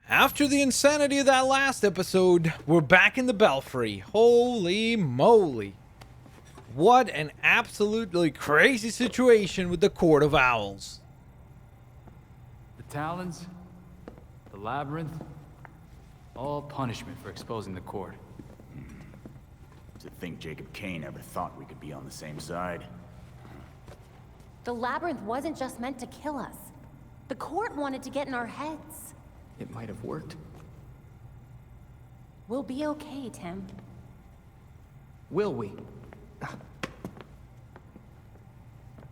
After the insanity of that last episode, we're back in the Belfry. Holy moly. What an absolutely crazy situation with the Court of Owls. The Talons, the Labyrinth, all punishment for exposing the court. To think Jacob Kane ever thought we could be on the same side. The Labyrinth wasn't just meant to kill us. The court wanted to get in our heads. It might have worked. We'll be okay, Tim. Will we?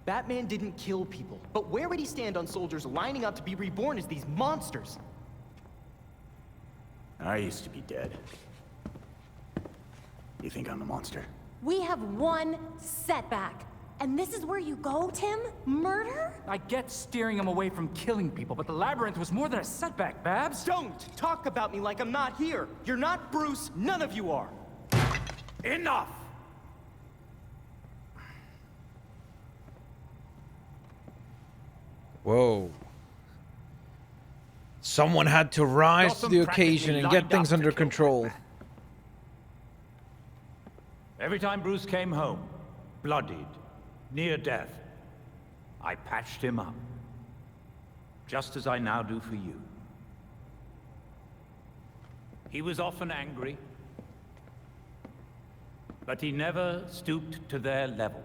Batman didn't kill people, but where would he stand on soldiers lining up to be reborn as these monsters? I used to be dead. You think I'm a monster? We have one setback. And this is where you go, Tim? Murder? I get steering him away from killing people, but the Labyrinth was more than a setback, Babs. Don't talk about me like I'm not here. You're not Bruce, none of you are. Enough! Whoa. Someone had to rise to the occasion and get things under control. Every time Bruce came home, bloodied, near death, I patched him up, just as I now do for you. He was often angry, but he never stooped to their level.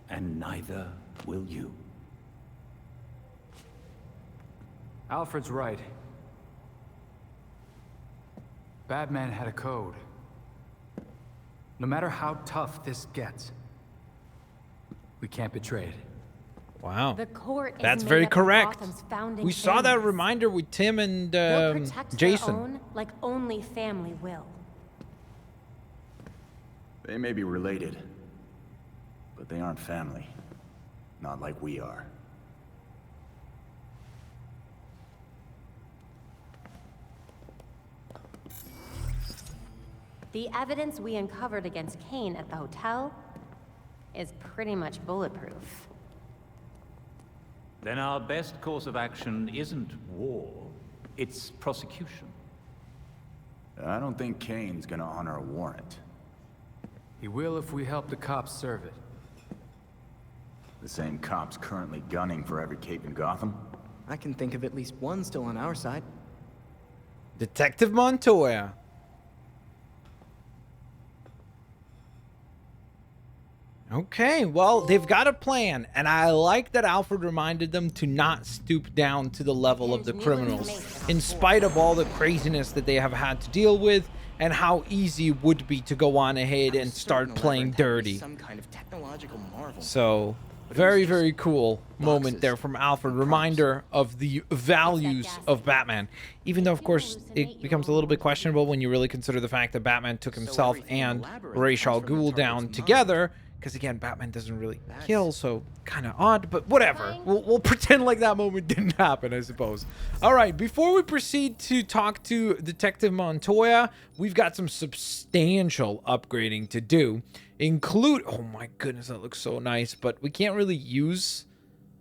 And neither will you. Alfred's right. Batman had a code. No matter how tough this gets, we can't betray it. Wow. The court is That's made very up of correct. Gotham's founding We saw that families. reminder with Tim and They'll protect Jason. their own like only family will. They may be related, but they aren't family. Not like we are. The evidence we uncovered against Kane at the hotel is pretty much bulletproof. Then our best course of action isn't war, it's prosecution. I don't think Kane's gonna honor a warrant. He will if we help the cops serve it. The same cops currently gunning for every cape in Gotham? I can think of at least one still on our side. Detective Montoya. Okay, well, they've got a plan, and I like that Alfred reminded them to not stoop down to the level of the criminals, in spite of all the craziness that they have had to deal with, and how easy it would be to go on ahead and start playing dirty. Some kind of technological marvel. So, very, very cool moment there from Alfred. Reminder of the values of Batman. Even though, of course, it becomes a little bit questionable when you really consider the fact that Batman took himself and Ra's al Ghul down together. Because again, Batman doesn't really kill, so kind of odd, but whatever. We'll pretend like that moment didn't happen, I suppose. All right, before we proceed to talk to Detective Montoya, we've got some substantial upgrading to do. Oh my goodness, that looks so nice, but we can't really use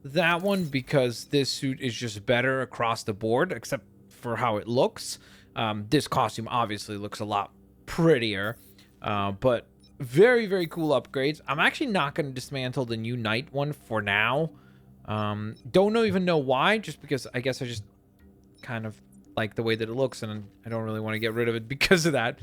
that one because this suit is just better across the board, except for how it looks. This costume obviously looks a lot prettier, but very, very cool upgrades. I'm actually not going to dismantle the new Knight one for now. Don't even know why, just because I guess I just kind of like the way that it looks, and I don't really want to get rid of it because of that.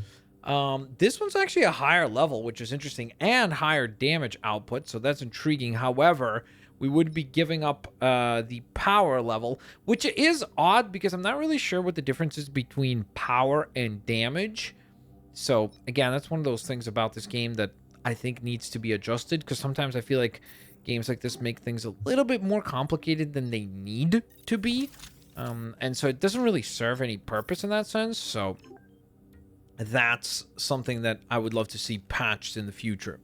This one's actually a higher level, which is interesting, and higher damage output, so that's intriguing. However, we would be giving up the power level, which is odd because I'm not really sure what the difference is between power and damage. So, again, that's one of those things about this game that I think needs to be adjusted, because sometimes I feel like games like this make things a little bit more complicated than they need to be. And so it doesn't really serve any purpose in that sense. So that's something that I would love to see patched in the future.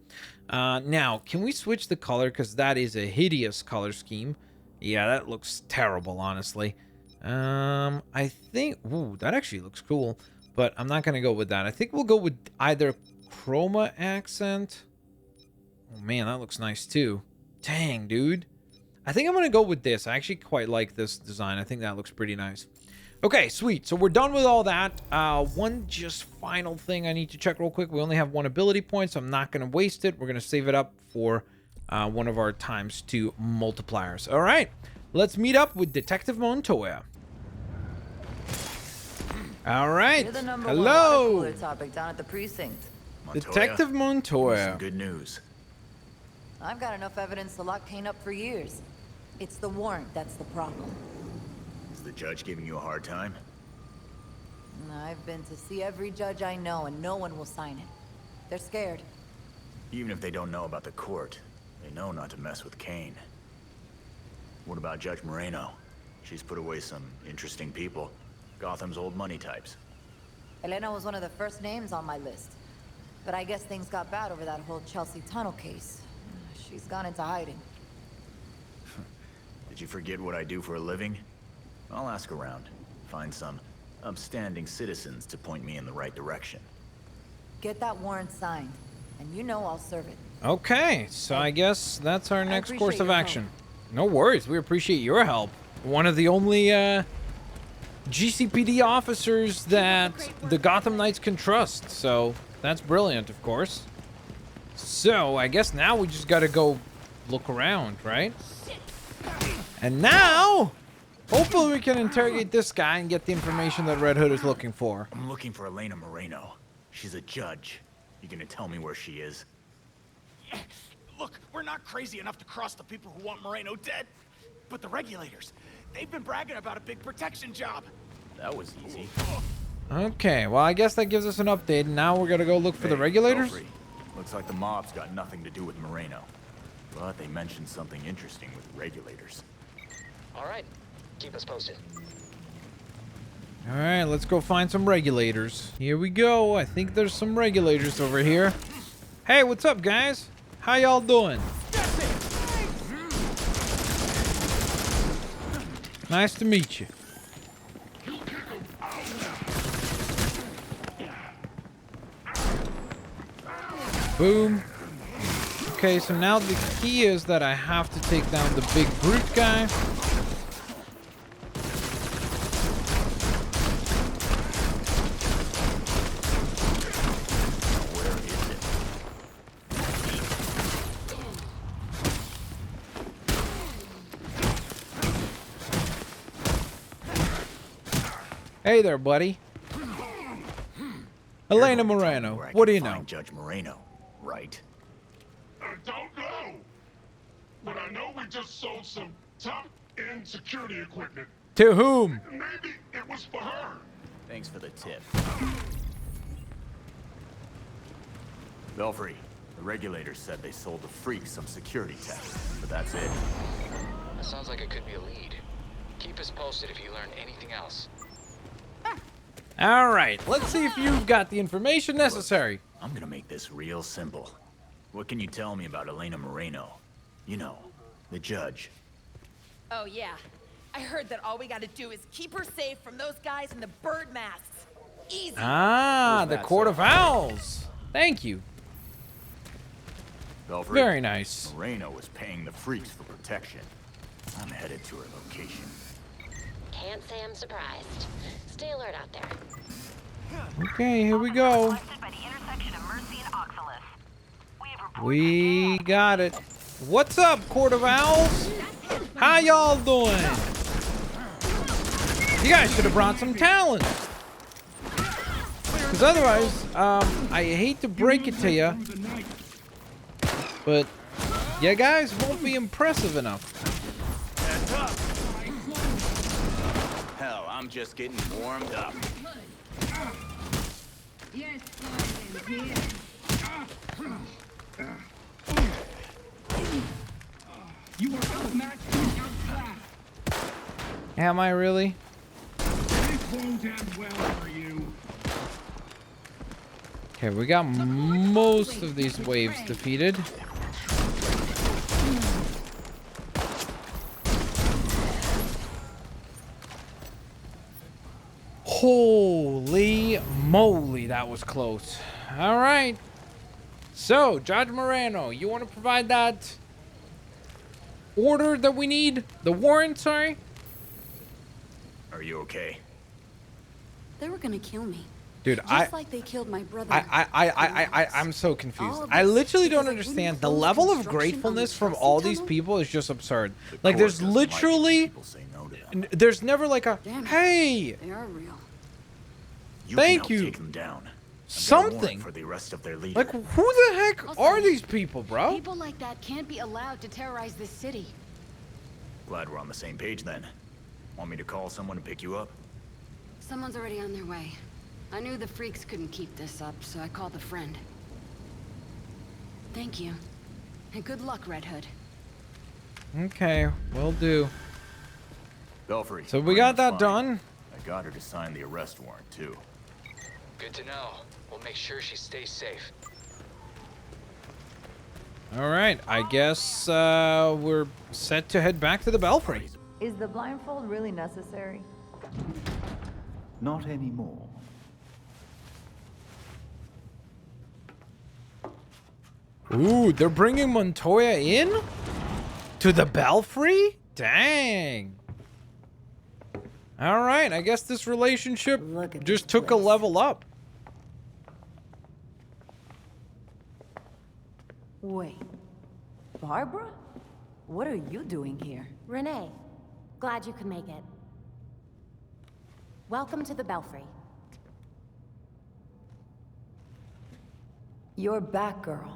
Now, can we switch the color? Because that is a hideous color scheme. Yeah, that looks terrible, honestly. I think... Ooh, that actually looks cool. But I'm not going to go with that. I think we'll go with either chroma accent. Oh, man, that looks nice, too. Dang, dude. I think I'm going to go with this. I actually quite like this design. I think that looks pretty nice. Okay, sweet. So we're done with all that. One just final thing I need to check real quick. We only have 1 ability point, so I'm not going to waste it. We're going to save it up for one of our ×2 multipliers. All right, let's meet up with Detective Montoya. All right. You're the number Hello. one water cooler topic down at the precinct. Detective Montoya. Some good news. I've got enough evidence to lock Kane up for years. It's the warrant that's the problem. Is the judge giving you a hard time? I've been to see every judge I know, and no one will sign it. They're scared. Even if they don't know about the court, they know not to mess with Kane. What about Judge Moreno? She's put away some interesting people. Gotham's old money types. Elena was one of the first names on my list. But I guess things got bad over that whole Chelsea tunnel case. She's gone into hiding. Did you forget what I do for a living? I'll ask around. Find some upstanding citizens to point me in the right direction. Get that warrant signed, and you know I'll serve it. Okay, so I guess that's our next appreciate course of your action. No worries. We appreciate your help. One of the only GCPD officers that the Gotham Knights can trust. So that's brilliant, of course. So I guess now we just got to go look around, right? And now, hopefully we can interrogate this guy and get the information that Red Hood is looking for. I'm looking for Elena Moreno. She's a judge. You gonna tell me where she is? Look, we're not crazy enough to cross the people who want Moreno dead. But the regulators, they've been bragging about a big protection job. That was easy. Okay, well, I guess that gives us an update. Now we're going to go look for the regulators. Belfry. Looks like the mob's got nothing to do with Moreno. But they mentioned something interesting with regulators. All right, keep us posted. All right, let's go find some regulators. Here we go. I think there's some regulators over here. Hey, what's up, guys? How y'all doing? Nice to meet you. Boom. Okay, so now the key is that I have to take down the big brute guy. Hey there, buddy. Elena Moreno, what do you know? Judge Moreno, right? I don't know. But I know we just sold some top-end security equipment. To whom? Maybe it was for her. Thanks for the tip. Belfry, the regulators said they sold the freak some security tech, but that's it. That sounds like it could be a lead. Keep us posted if you learn anything else. All right, let's see if you've got the information necessary. I'm gonna make this real simple. What can you tell me about Elena Moreno? You know, the judge. Oh, yeah. I heard that all we gotta do is keep her safe from those guys in the bird masks. Easy. Ah, the Court of Owls. Thank you. Belfry, Very nice. Moreno was paying the freaks for protection. I'm headed to her location. Can't say I'm surprised. Stay alert out there. Okay, here we go. We got it. What's up, Court of Owls? How y'all doing? You guys should have brought some talent. Because otherwise, I hate to break it to you, but you guys won't be impressive enough. Hell, I'm just getting warmed up. Yes, here. You are outmatched and outclassed. Am I really? This won't end well for you. Okay, we got most of these waves defeated. Holy moly, that was close. All right. So, Judge Moreno, you want to provide that order that we need? The warrant, sorry? Are you okay? They were gonna kill me. Dude, Just like they killed my brother. I'm so confused. I literally don't understand. The level of gratefulness from all these people is just absurd. Like, there's literally, there's never like a, hey, They are real. thank you, take them down. something. For the arrest of their leader. Like, who the heck are these people, bro? People like that can't be allowed to terrorize this city. Glad we're on the same page then. Want me to call someone to pick you up? Someone's already on their way. I knew the freaks couldn't keep this up, so I called a friend. Thank you. And good luck, Red Hood. Okay, will do. Belfry. So we got that fine. done. I got her to sign the arrest warrant too. Good to know. We'll make sure she stays safe. All right, I guess we're set to head back to the Belfry. Is the blindfold really necessary? Not anymore. Ooh, they're bringing Montoya in? To the Belfry? Dang. All right, I guess this relationship just took a level up. Wait. Barbara? What are you doing here? Renee, glad you could make it. Welcome to the Belfry. You're Batgirl.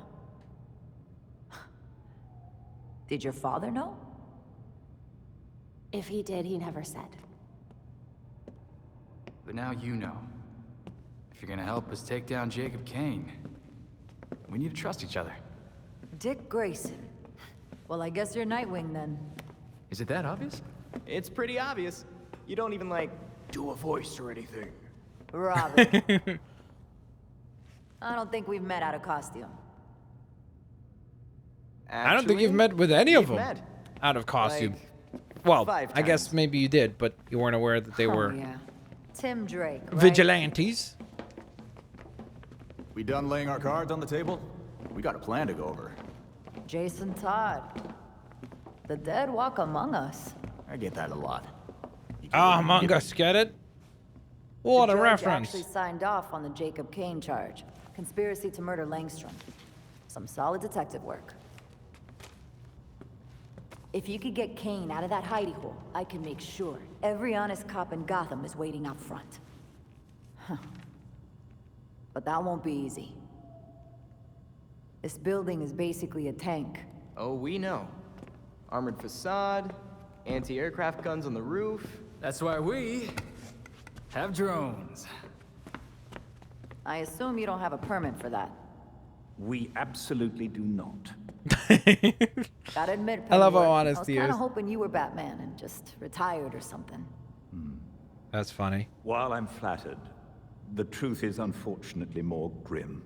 Did your father know? If he did, he never said. But now you know. If you're gonna help us take down Jacob Kane, we need to trust each other. Dick Grayson. Well, I guess you're Nightwing then. Is it that obvious? It's pretty obvious. You don't even, like, do a voice or anything. Robin. I don't think we've met out of costume. I don't think you've met with any of them met. out of costume. Like, Well, 5 I guess times. maybe you did, but you weren't aware that they were Yeah. Tim Drake, right? vigilantes. We done laying our cards on the table? We got a plan to go over. Jason Todd. The dead walk among us. I get that a lot. Among Us, get it? What The a judge reference. actually signed off on the Jacob Kane charge. Conspiracy to murder Langstrom. Some solid detective work. If you could get Kane out of that hidey hole, I can make sure every honest cop in Gotham is waiting out front. Huh. But that won't be easy. This building is basically a tank. Oh, we know. Armored facade, anti-aircraft guns on the roof. That's why we have drones. I assume you don't have a permit for that. We absolutely do not. Gotta admit, I love how Pennyworth, honest I was he kinda is. hoping you were Batman and just retired or something. That's funny. While I'm flattered, the truth is unfortunately more grim.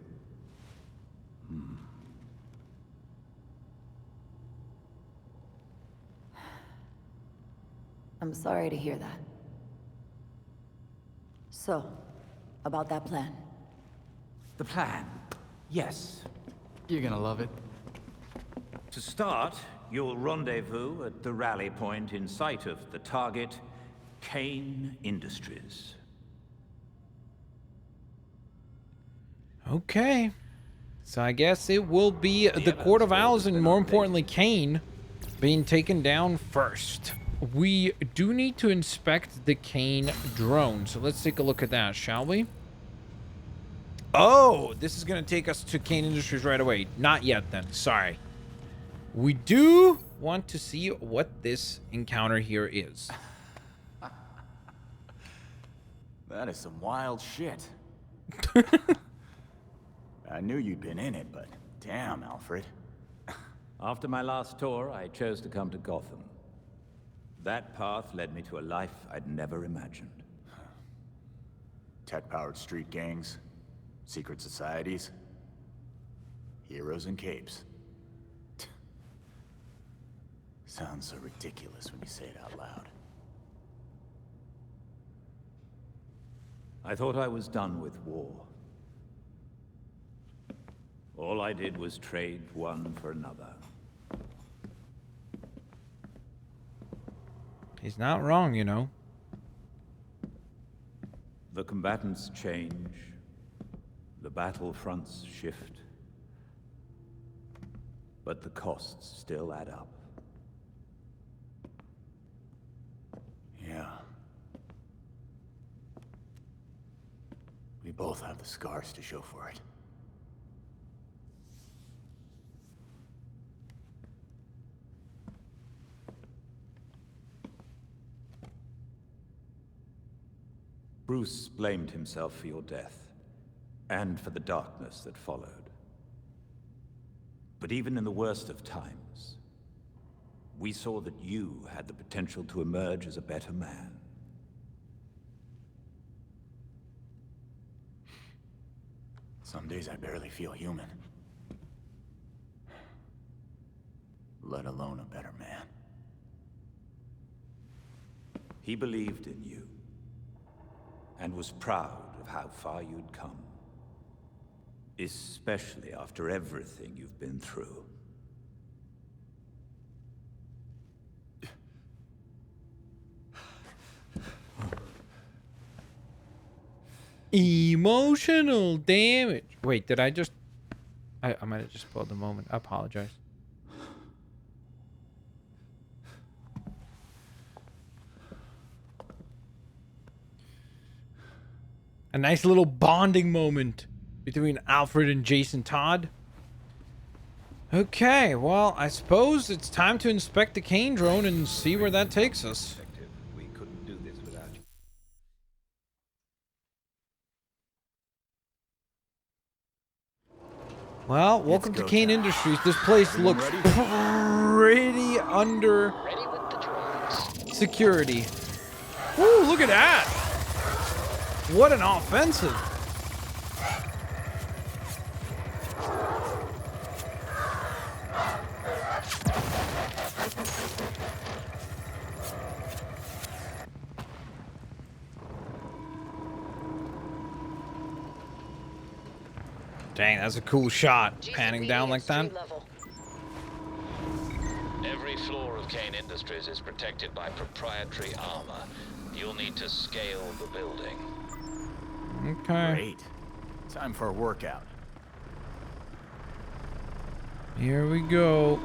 I'm sorry to hear that. So, about that plan. The plan? Yes. You're gonna love it. To start, you'll rendezvous at the rally point in sight of the target, Kane Industries. Okay. So I guess it will be the Court of Owls and more importantly Kane being taken down first. We do need to inspect the Kane drone. So let's take a look at that, shall we? Oh, this is going to take us to Kane Industries right away. Not yet then. Sorry. We do want to see what this encounter here is. That is some wild shit. I knew you'd been in it, but damn, Alfred. After my last tour, I chose to come to Gotham. That path led me to a life I'd never imagined. Tech-powered street gangs, secret societies, heroes in capes. Sounds so ridiculous when you say it out loud. I thought I was done with war. All I did was trade one for another. He's not wrong, you know. The combatants change. The battlefronts shift. But the costs still add up. Yeah. We both have the scars to show for it. Bruce blamed himself for your death, and for the darkness that followed. But even in the worst of times, we saw that you had the potential to emerge as a better man. Some days I barely feel human. Let alone a better man. He believed in you, and was proud of how far you'd come. Especially after everything you've been through. Emotional damage. Wait, did I just... I might have just spoiled the moment. I apologize. A nice little bonding moment between Alfred and Jason Todd. Okay, well, I suppose it's time to inspect the Kane drone and see where that takes us. We couldn't do this without you. Well, welcome to Kane Industries. This place looks pretty under security. Woo, look at that! What an offensive! Dang, that's a cool shot, panning down like that. Every floor of Kane Industries is protected by proprietary armor. You'll need to scale the building. Okay. Great. Time for a workout. Here we go.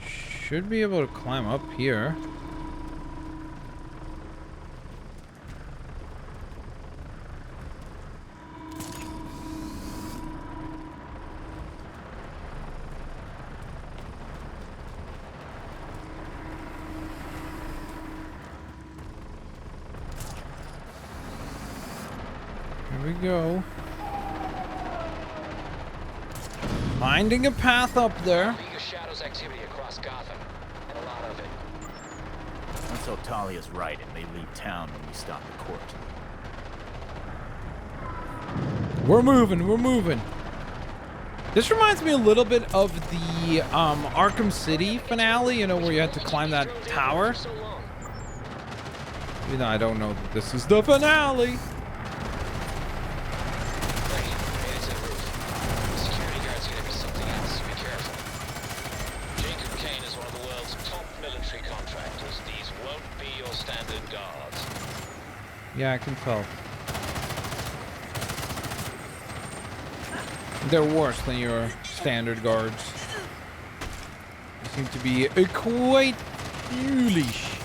Should be able to climb up here. Here we go. Finding a path up there. League of Shadows activity across Gotham, and a lot of it. Let's hope Talia's right and they leave town when we stop the court. We're moving, we're moving. This reminds me a little bit of the Arkham City finale, you know, where you had to climb that tower. Even though I don't know that this is the finale. Yeah, I can tell. They're worse than your standard guards. They seem to be quite foolish.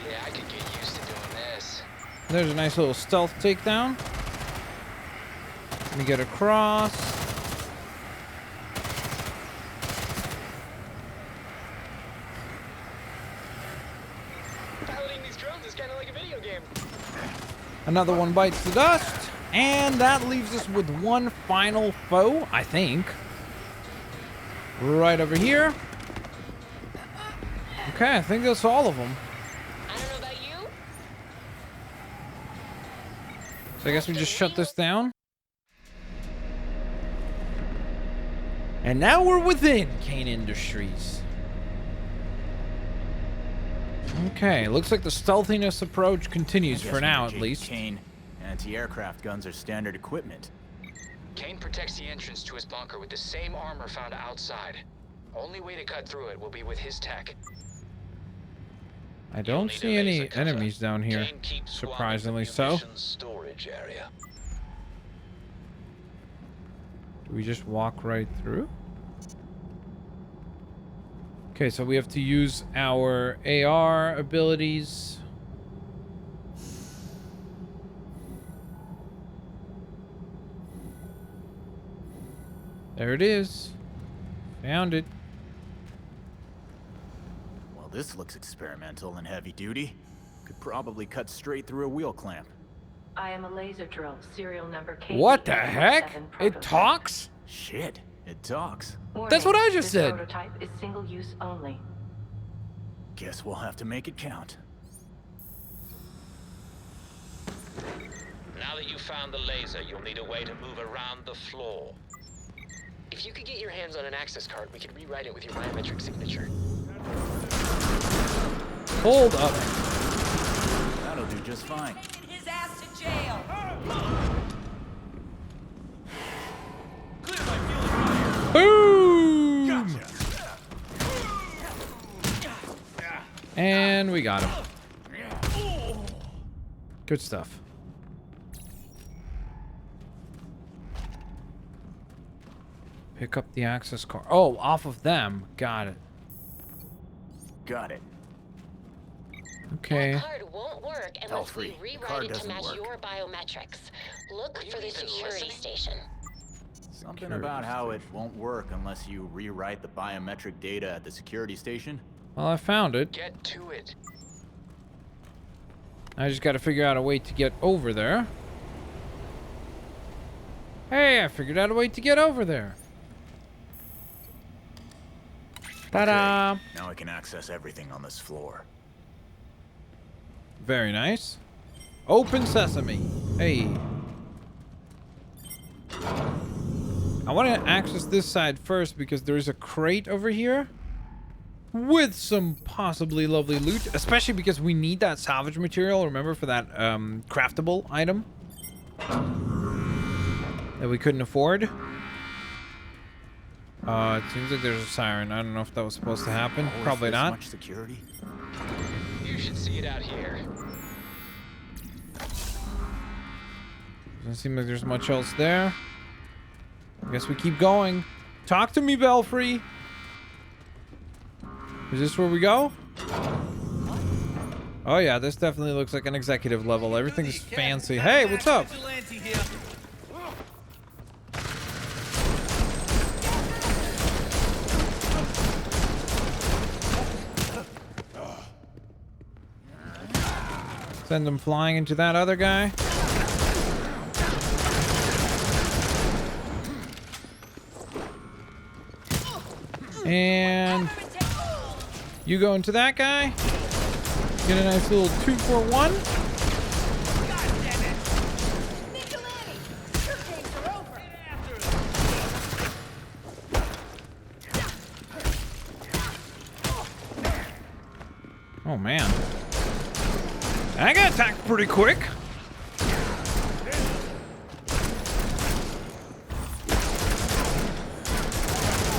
Yeah, I could get used to doing this. There's a nice little stealth takedown. Let me get across. Another one bites the dust, and that leaves us with one final foe, I think. Right over here. Okay, I think that's all of them. I don't know about you. So I guess we just shut this down. And now we're within Kane Industries. Okay, looks like the stealthiness approach continues for now, at least. Kane, anti-aircraft guns are standard equipment. Kane protects the entrance to his bunker with the same armor found outside. Only way to cut through it will be with his tech. I don't see any enemies down here, surprisingly so. Storage area. Do we just walk right through? Okay, so we have to use our AR abilities. There it is. Found it. Well, this looks experimental and heavy duty. Could probably cut straight through a wheel clamp. I am a laser drill, serial number K. What the heck? It talks? Shit, it talks. Warning, that's what I just this said. Prototype is single use only. Guess we'll have to make it count. Now that you've found the laser, you'll need a way to move around the floor. If you could get your hands on an access card, we could rewrite it with your biometric signature. Hold up. That'll do just fine. His ass to jail. Boom! And we got him. Good stuff. Pick up the access card. Oh, off of them. Got it. Got it. Okay. That card won't work unless we Hell-free. rewrite Card it to doesn't match work. your biometrics. Look for the security station. Something about how it won't work unless you rewrite the biometric data at the security station. Well, I found it. Get to it. I just got to figure out a way to get over there. Hey, I figured out a way to get over there. Ta-da! Okay, now I can access everything on this floor. Very nice. Open sesame. Hey. I want to access this side first because there's a crate over here with some possibly lovely loot, especially because we need that salvage material, remember, for that craftable item that we couldn't afford. It seems like there's a siren. I don't know if that was supposed to happen. Probably not. Much security? You should see it out here. Doesn't seem like there's much else there. I guess we keep going. Talk to me, Belfry. Is this where we go? Oh yeah, this definitely looks like an executive level. Everything's fancy. Hey, what's up? Send them flying into that other guy. And you go into that guy. Get a nice little 2-for-1. Oh man. I got attacked pretty quick.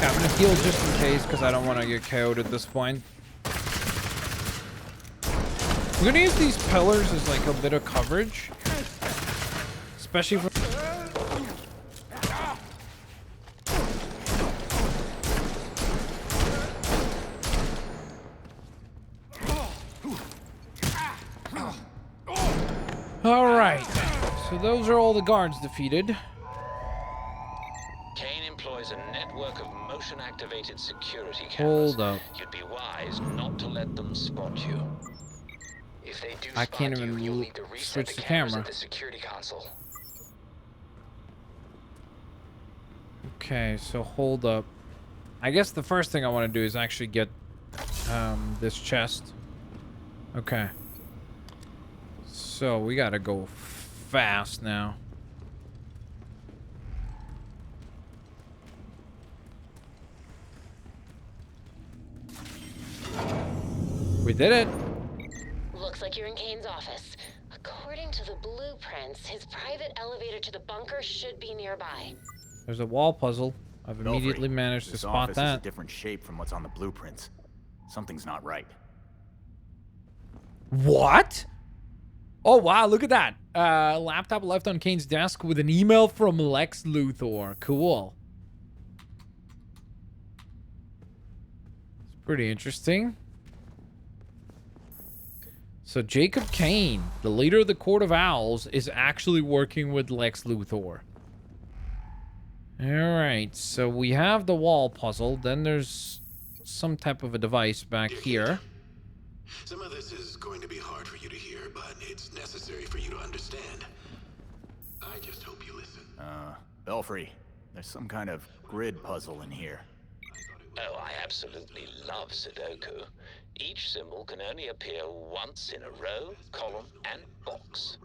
I'm gonna heal just in case because I don't want to get KO'd at this point. I'm gonna use these pillars as like a bit of coverage, especially for. All right, so those are all the guards defeated. Kane employs a network of motion-activated security cameras. Hold up. You'd be wise not to let them spot you. If they do I spot can't you, even you'll need to reset switch the the cameras camera. at the security console. Okay, so hold up. I guess the first thing I want to do is actually get this chest. Okay. So we gotta go fast now. We did it. Looks like you're in Kane's office. According to the blueprints. His private elevator to the bunker should be nearby. There's a wall puzzle. I've immediately managed to This spot office is a that. different shape from what's on the blueprints. Something's not right. What? Oh, wow, look at that. Laptop left on Kane's desk with an email from Lex Luthor. Cool. It's pretty interesting. So Jacob Kane, the leader of the Court of Owls, is actually working with Lex Luthor. Alright, so we have the wall puzzle. Then there's some type of a device back here. Some of this is going to be hard for you to hear, but it's necessary for you to understand. I just hope you listen. Belfry, there's some kind of grid puzzle in here. Oh, I absolutely love Sudoku. Each symbol can only appear once in a row, column, and box.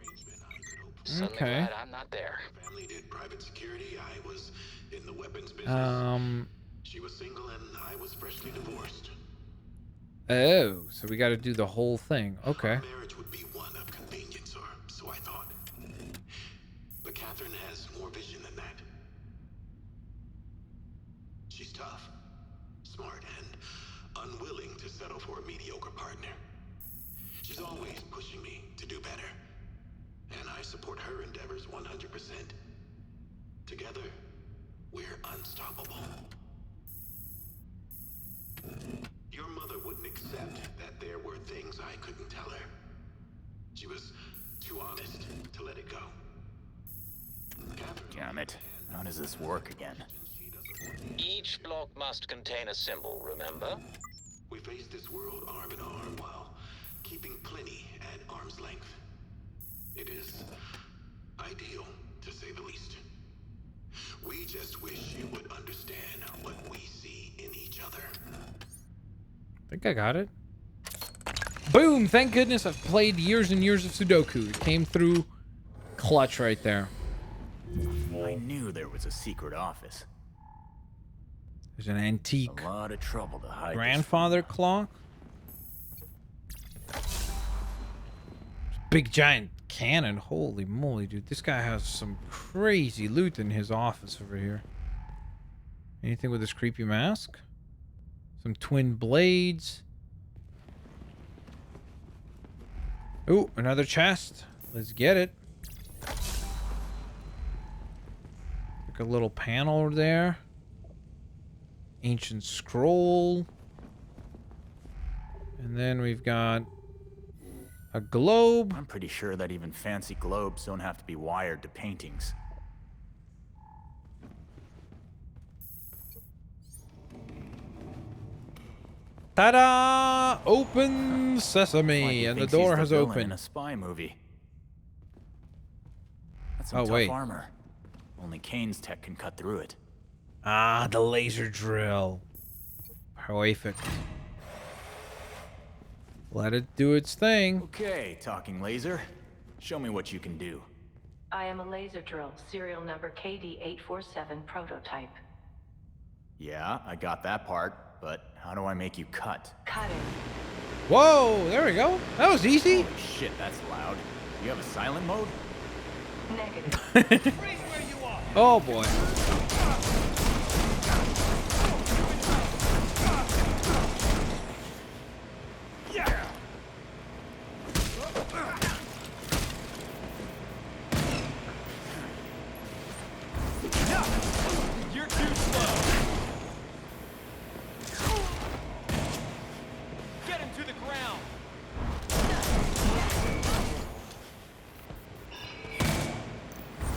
Suddenly glad I'm not there. Family did private security. I was in the weapons business. She was single and I was freshly divorced. Oh, so we got to do the whole thing. Okay. Marriage would be one of convenience, or so I thought. But Catherine has more vision than that. She's tough, smart, and unwilling to settle for a mediocre partner. She's always pushing me to do better. And I support her endeavors 100%. Together, we're unstoppable. Your mother wouldn't accept that there were things I couldn't tell her. She was too honest to let it go. Damn it. How does this work again? Each block must contain a symbol, remember? We face this world arm in arm while keeping plenty at arm's length. It is ideal, to say the least. We just wish you would understand what we see in each other. I think I got it. Boom! Thank goodness I've played years and years of Sudoku. It came through clutch right there. I knew there was a secret office. There's an antique A lot of trouble to hide. grandfather clock. Big giant cannon. Holy moly, dude. This guy has some crazy loot in his office over here. Anything with this creepy mask? Some twin blades. Ooh, another chest. Let's get it. Like a little panel over there. Ancient scroll. And then we've got a globe. I'm pretty sure that even fancy globes don't have to be wired to paintings. Ta-da! Open sesame, and the door has In opened. a spy movie. That's some Oh, tough wait. armor. Only Kane's tech can cut through it. Ah, the laser drill. Perfect. Let it do its thing. Okay, talking laser. Show me what you can do. I am a laser drill, serial number KD847 prototype. Yeah, I got that part, but how do I make you cut? Cutting. Whoa, there we go. That was easy. Holy shit, that's loud. You have a silent mode? Negative. Oh boy. You're too slow. Get him to the ground.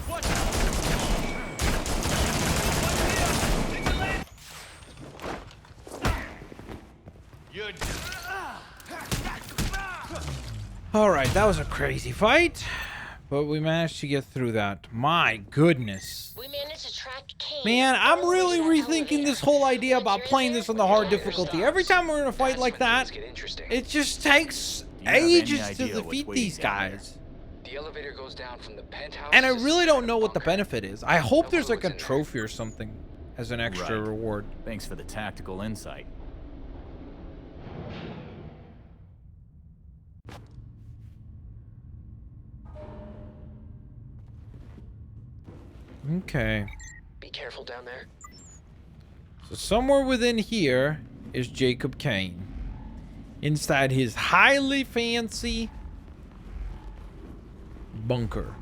What? You're All right, that was a crazy fight, but we managed to get through that. My goodness. We managed to track Kane. Man, I'm really rethinking this whole idea about playing this on the hard difficulty. Every time we're in a fight like that, it just takes ages to defeat these guys. The elevator goes down from the penthouse. And I really don't know what the benefit is. I hope there's like a trophy or something as an extra Right. reward. Thanks for the tactical insight. Okay. Be careful down there. So somewhere within here is Jacob Kane. Inside his highly fancy bunker.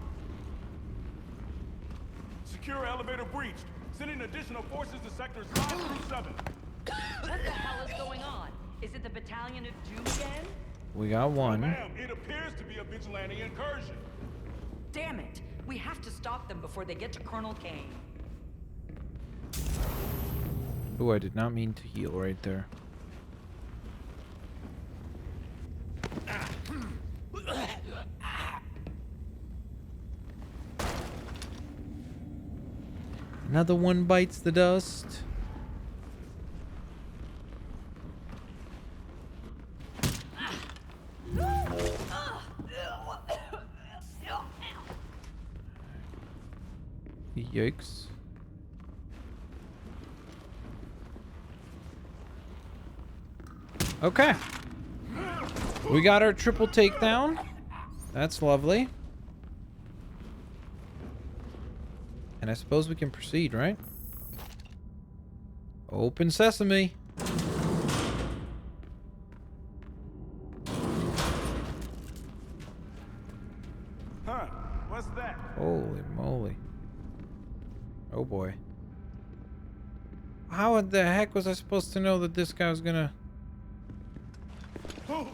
Secure elevator breached. Sending additional forces to sectors 5 through 7. What the hell is going on? Is it the Battalion of Doom again? We got one. Ma'am, it appears to be a vigilante incursion. Damn it! We have to stop them before they get to Colonel Kane. Oh, I did not mean to heal right there. Another one bites the dust. Yikes. Okay. We got our triple takedown. That's lovely. And I suppose we can proceed, right? Open sesame. Huh? What's that? Holy moly. Oh boy. How the heck was I supposed to know that this guy was gonna... Oh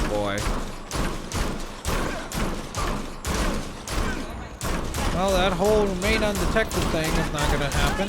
boy. Well, that whole remain undetected thing is not gonna happen.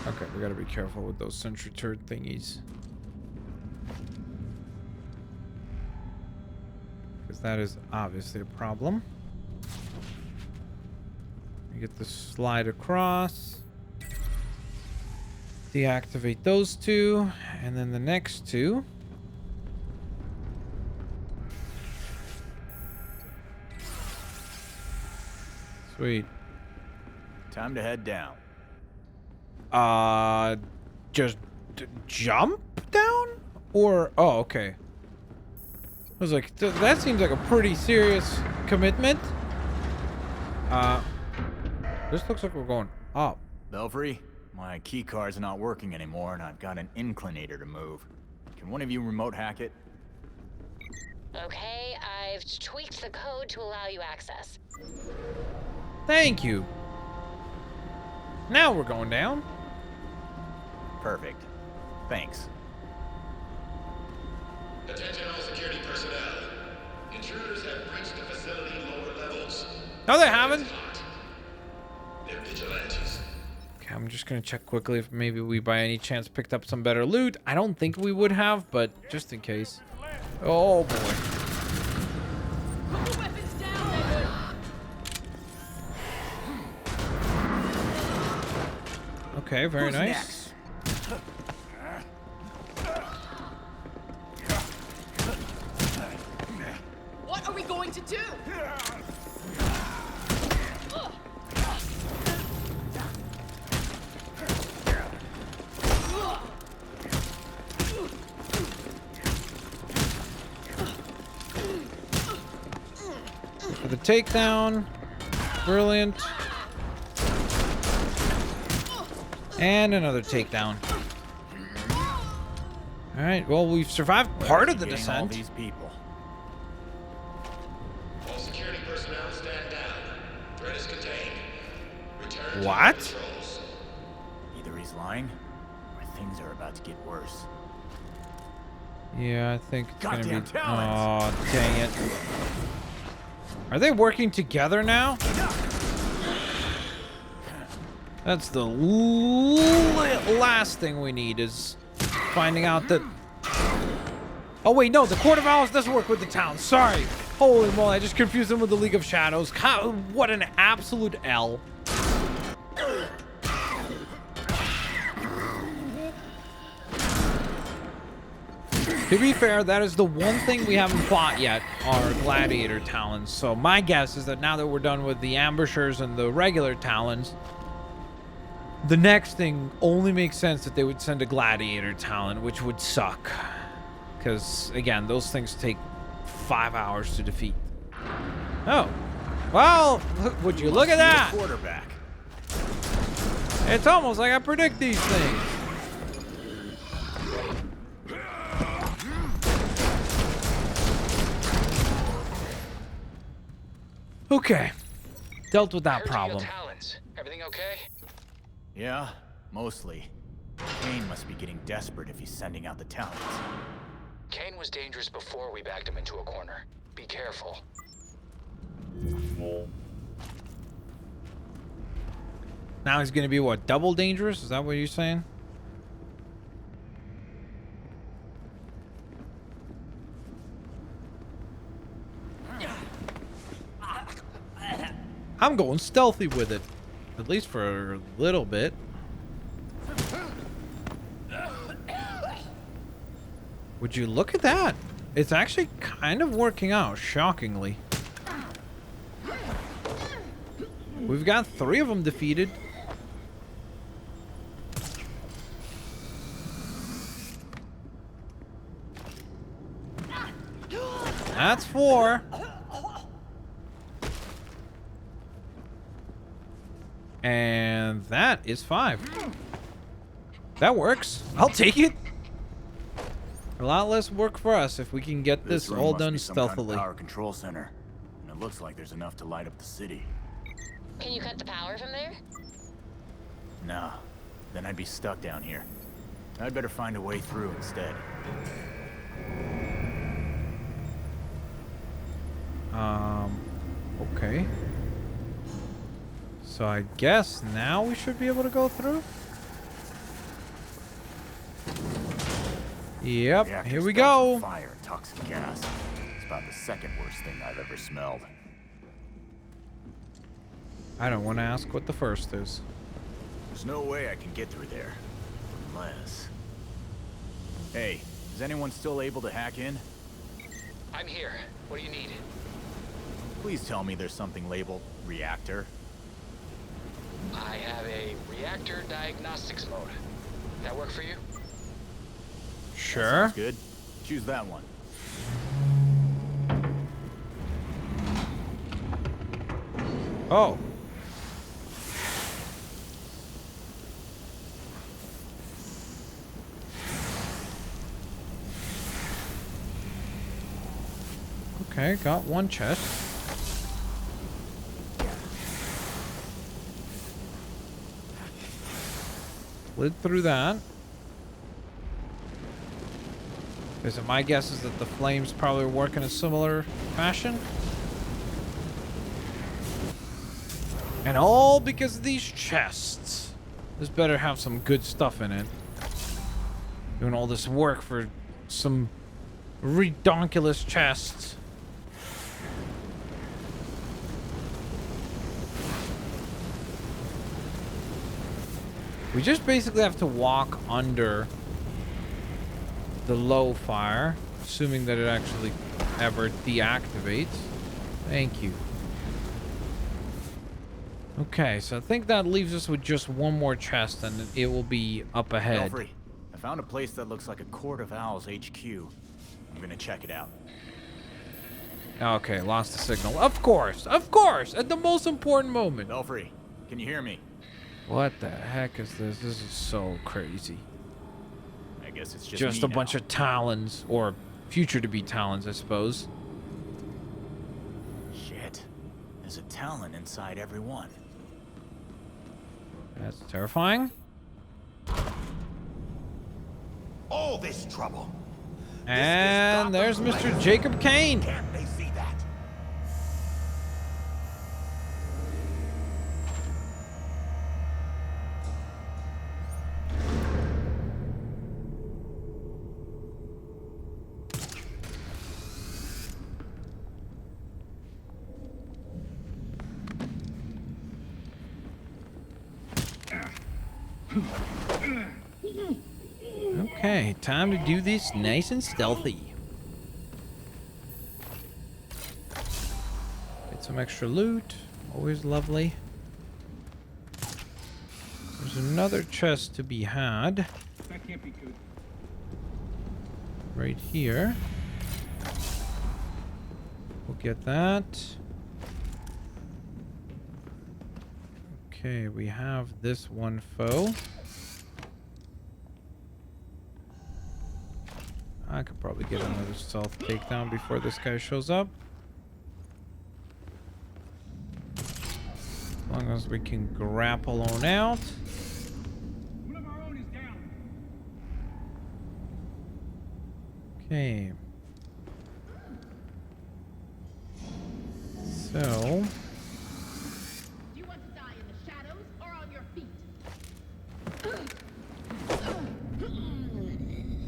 Okay, we gotta be careful with those sentry turret thingies. Because that is obviously a problem. You get the slide across. Deactivate those two. And then the next two. Sweet. Time to head down. Just jump down? Or, oh, okay. I was like, that seems like a pretty serious commitment. This looks like we're going up. Belfry, my key card's not working anymore, and I've got an inclinator to move. Can one of you remote hack it? Okay, I've tweaked the code to allow you access. Thank you. Now we're going down. Perfect. Thanks. Attention all security personnel. Intruders have breached the facility lower levels. No, they haven't. They're vigilantes. Okay, I'm just gonna check quickly if maybe we by any chance picked up some better loot. I don't think we would have, but just in case. Oh boy. Put the weapons down. Okay, very Who's nice. next? What are we going to do? For the takedown. Brilliant. And another takedown. Alright, well, we've survived part of the Getting descent. all these people. All security personnel stand down. Threat is contained. Return What? to patrols. Either he's lying, or things are about to get worse. Yeah, I think it's gonna Goddamn be... talents. Oh, dang it. Are they working together now? That's the last thing we need is finding out that Oh, wait, no. The Court of Owls doesn't work with the town. Sorry. Holy moly, I just confused them with the League of Shadows. God, what an absolute L. To be fair, that is the one thing we haven't fought yet, are gladiator talons. So my guess is that now that we're done with the ambushers and the regular talons, the next thing only makes sense that they would send a gladiator talon, which would suck. Because, again, those things take 5 hours to defeat. Oh. Well, would you look at that? Quarterback. It's almost like I predict these things. Okay. Dealt with that problem. Everything okay? Yeah, mostly. Kane must be getting desperate if he's sending out the talents. Kane was dangerous before we backed him into a corner. Be careful. Now he's gonna be what, double dangerous? Is that what you're saying? I'm going stealthy with it. At least for a little bit. Would you look at that? It's actually kind of working out, shockingly. We've got 3 of them defeated. That's 4. And that is 5. That works. I'll take it. A lot less work for us if we can get this all done stealthily. Power control center, and it looks like there's enough to light up the city. Can you cut the power from there? No, then I'd be stuck down here. I'd better find a way through instead. Okay. So I guess now we should be able to go through? Yep, here we go. Fire, toxic gas. It's about the second worst thing I've ever smelled. I don't want to ask what the first is. There's no way I can get through there. Unless... Hey, is anyone still able to hack in? I'm here. What do you need? Please tell me there's something labeled reactor. I have a reactor diagnostics mode. That work for you? Sure. Sounds good. Choose that one. Oh. Okay, got one chest. Slid through that. Okay, so my guess is that the flames probably work in a similar fashion. And all because of these chests. This better have some good stuff in it. Doing all this work for some redonkulous chests. We just basically have to walk under the low fire, assuming that it actually ever deactivates. Thank you. Okay, so I think that leaves us with just one more chest, and it will be up ahead. Belfry, I found a place that looks like a Court of Owls HQ. I'm gonna check it out. Okay, lost the signal. Of course, at the most important moment. Belfry, can you hear me? What the heck is this? This is so crazy. I guess it's Just a bunch of talons, or future to be talons, I suppose. Shit. There's a talon inside every one. That's terrifying. All this trouble. And there's Mr. Jacob Kane. Can't they see that? Okay, time to do this nice and stealthy. Get some extra loot. Always lovely. There's another chest to be had. That can't be good. Right here. We'll get that. Okay, we have this one foe. I could probably get another stealth takedown before this guy shows up. As long as we can grapple on out. One of our own is down. Okay. So... Do you want to die in the shadows or on your feet?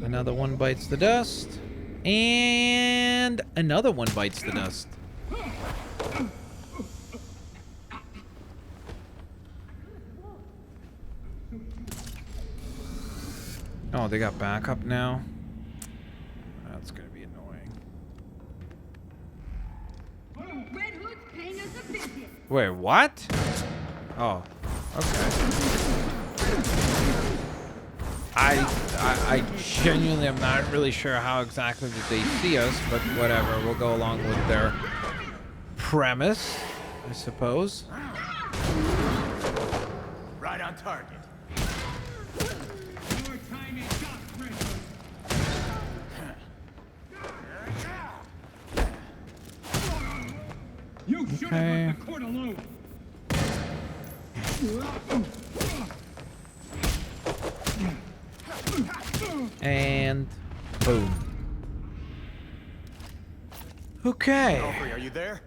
Another one bites the dust. And another one bites the dust. Oh, they got backup now? That's gonna be annoying. Red Hood's paying us a visit. Wait, what? Oh, okay. I genuinely am not really sure how exactly that they see us, but whatever. We'll go along with their premise, I suppose. Right on target. Your time is up, Red Hood. You should have left the court alone. And boom. Okay. Alfred, are you there?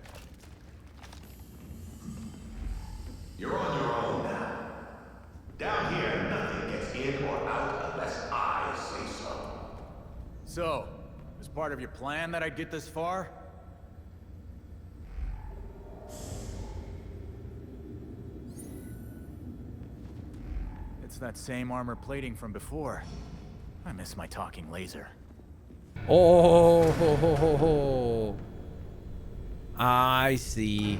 You're on your own now. Down here, nothing gets in or out unless I say so. So, as part of your plan that I'd get this far? It's that same armor plating from before. I miss my talking laser. Oh, ho, ho, ho, ho. I see.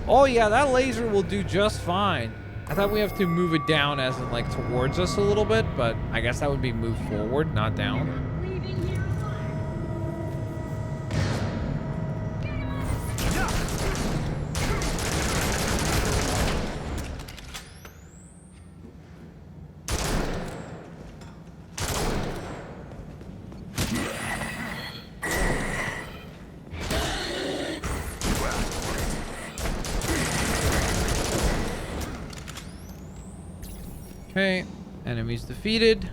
Oh yeah, that laser will do just fine. I thought we have to move it down as in like towards us a little bit, but I guess that would be move forward, not down. Okay, enemies defeated.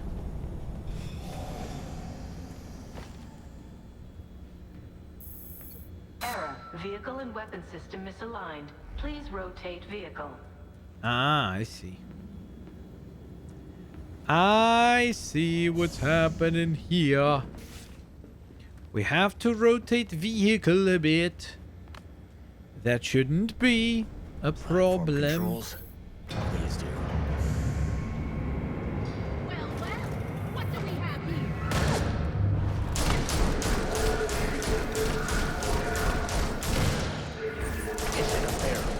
Error. Vehicle and weapon system misaligned. Please rotate vehicle. Ah, I see. I see what's happening here. We have to rotate vehicle a bit. That shouldn't be a problem. Please do. What do we have here? It's in a barrel.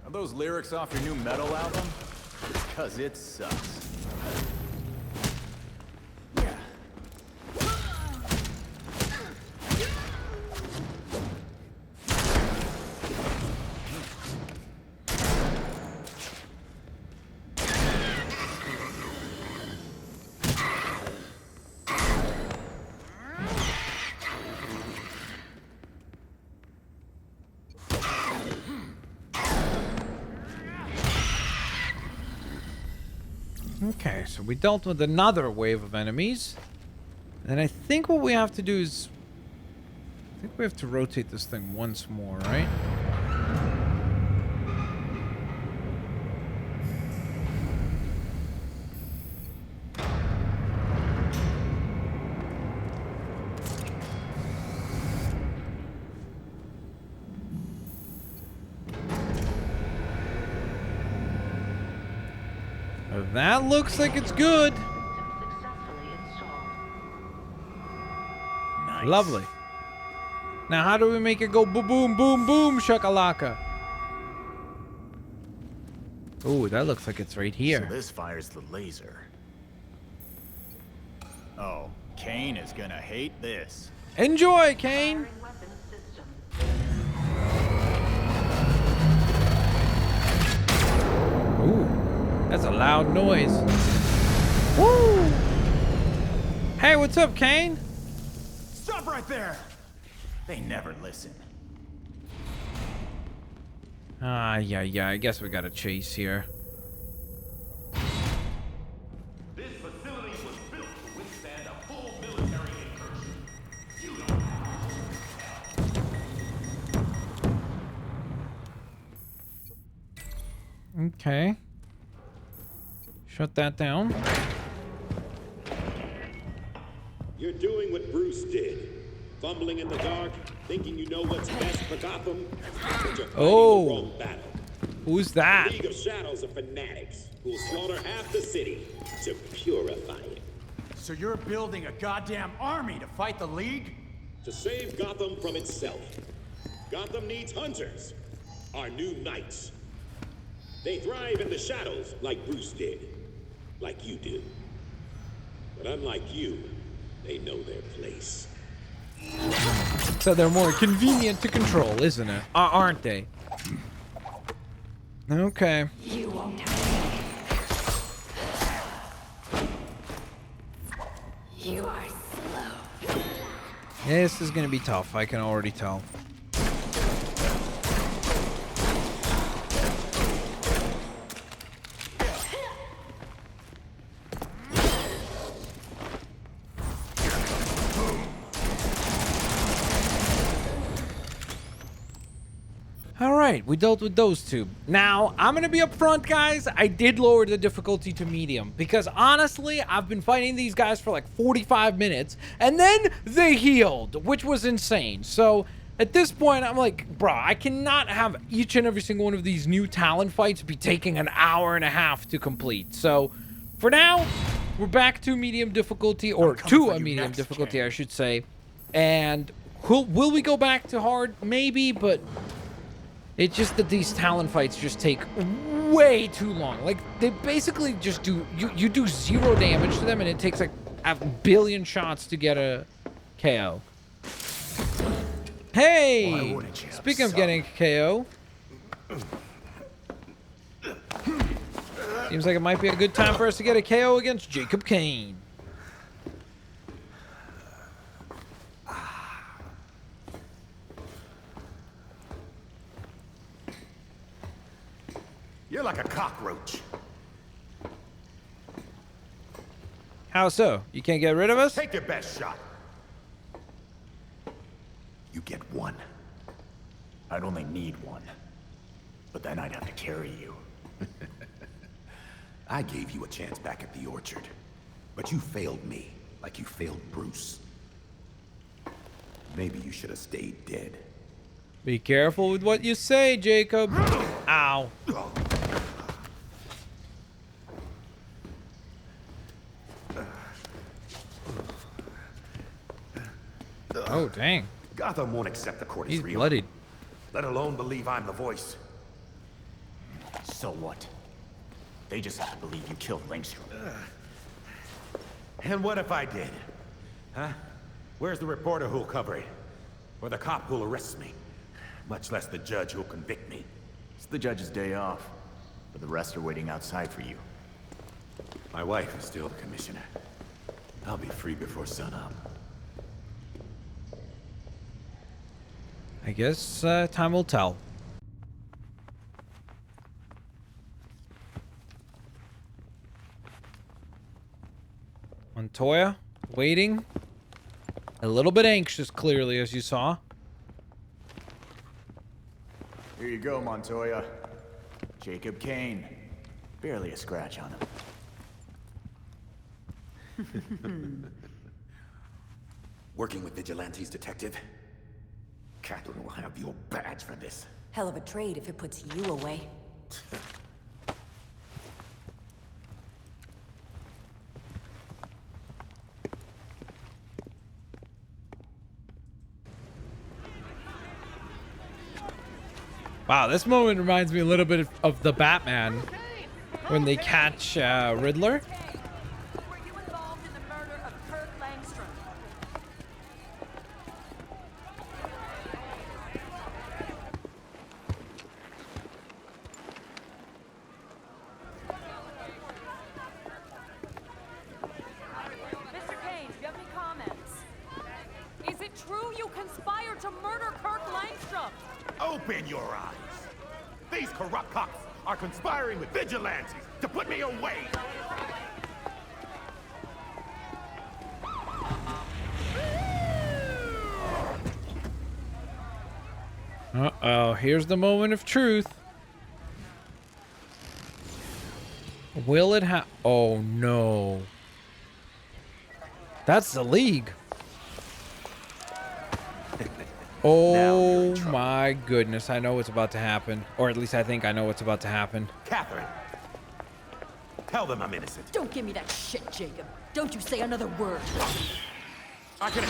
Are those lyrics off your new metal album? Because it sucks. Okay, so we dealt with another wave of enemies. And I think what we have to do is... I think we have to rotate this thing once more, right? That looks like it's good. Nice. Lovely. Now, how do we make it go boom, boom, boom, boom, shakalaka? Ooh, that looks like it's right here. So this fires the laser. Oh, Kane is gonna hate this. Enjoy, Kane. Ooh, that's a loud noise. Woo! Hey, what's up, Kane? Stop right there! They never listen. Yeah, I guess we got a chase here. This facility was built to withstand a full military incursion. You don't have Okay. Shut that down. You're doing what Bruce did. Fumbling in the dark, thinking you know what's best for Gotham. But you're fighting the wrong battle. Who's that? The League of Shadows are fanatics who will slaughter half the city to purify it. So you're building a goddamn army to fight the League? To save Gotham from itself. Gotham needs hunters. Our new knights. They thrive in the shadows like Bruce did. Like you do. But unlike you, they know their place. So they're more convenient to control, isn't it? Aren't they? Okay. You won't have me. You are slow. This is gonna be tough, I can already tell. Alright, we dealt with those two. Now, I'm gonna be upfront, guys. I did lower the difficulty to medium because honestly, I've been fighting these guys for like 45 minutes and then they healed, which was insane. So at this point, I'm like, bro, I cannot have each and every single one of these new talent fights be taking an hour and a half to complete. So for now, we're back to medium difficulty, or to a medium difficulty, I should say. And will we go back to hard? Maybe, but it's just that these talent fights just take way too long. Like, they basically just do, you do 0 damage to them and it takes like a billion shots to get a KO. Hey! Speaking of getting a KO, seems like it might be a good time for us to get a KO against Jacob Kane. You're like a cockroach. How so? You can't get rid of us? Take your best shot. You get one. I'd only need one. But then I'd have to carry you. I gave you a chance back at the orchard, but you failed me, like you failed Bruce. Maybe you should have stayed dead. Be careful with what you say, Jacob. Ow. Oh, dang. Gotham won't accept the court He's is real. bloodied. Let alone believe I'm the voice. So what? They just have to believe you killed Langstrom. And what if I did? Huh? Where's the reporter who'll cover it? Or the cop who'll arrest me? Much less the judge who'll convict me. It's the judge's day off, but the rest are waiting outside for you. My wife is still the commissioner. I'll be free before sunup. I guess time will tell. Montoya, waiting. A little bit anxious, clearly, as you saw. Here you go, Montoya. Jacob Kane. Barely a scratch on him. Working with vigilantes, detective? Catherine will have your badge for this. Hell of a trade if it puts you away. Wow, this moment reminds me a little bit of the Batman when they catch Riddler. Were you involved in the murder of Kirk Langstrom? Mr. Kane, do you have any comments? Is it true you conspired to murder Kirk Langstrom? Open your eyes. These corrupt cops are conspiring with vigilantes to put me away. Uh-oh, here's the moment of truth. Will it oh no. That's the League. Oh my goodness, I know what's about to happen. Or at least I think I know what's about to happen. Catherine, tell them I'm innocent. Don't give me that shit, Jacob. Don't you say another word. I can...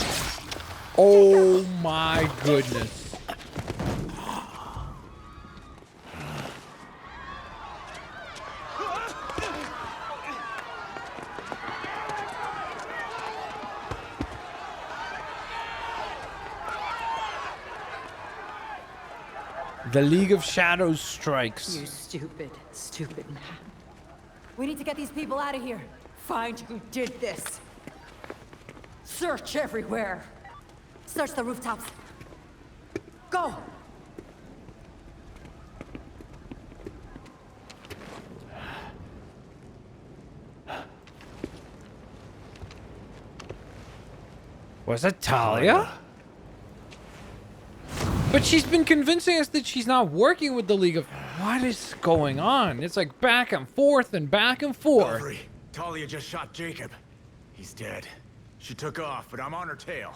Oh my goodness. The League of Shadows strikes. You stupid, stupid man. We need to get these people out of here. Find who did this. Search everywhere. Search the rooftops. Go! Was it Talia? But she's been convincing us that she's not working with the League of... What is going on? It's like back and forth and back and forth. Talia just shot Jacob. He's dead. She took off, but I'm on her tail.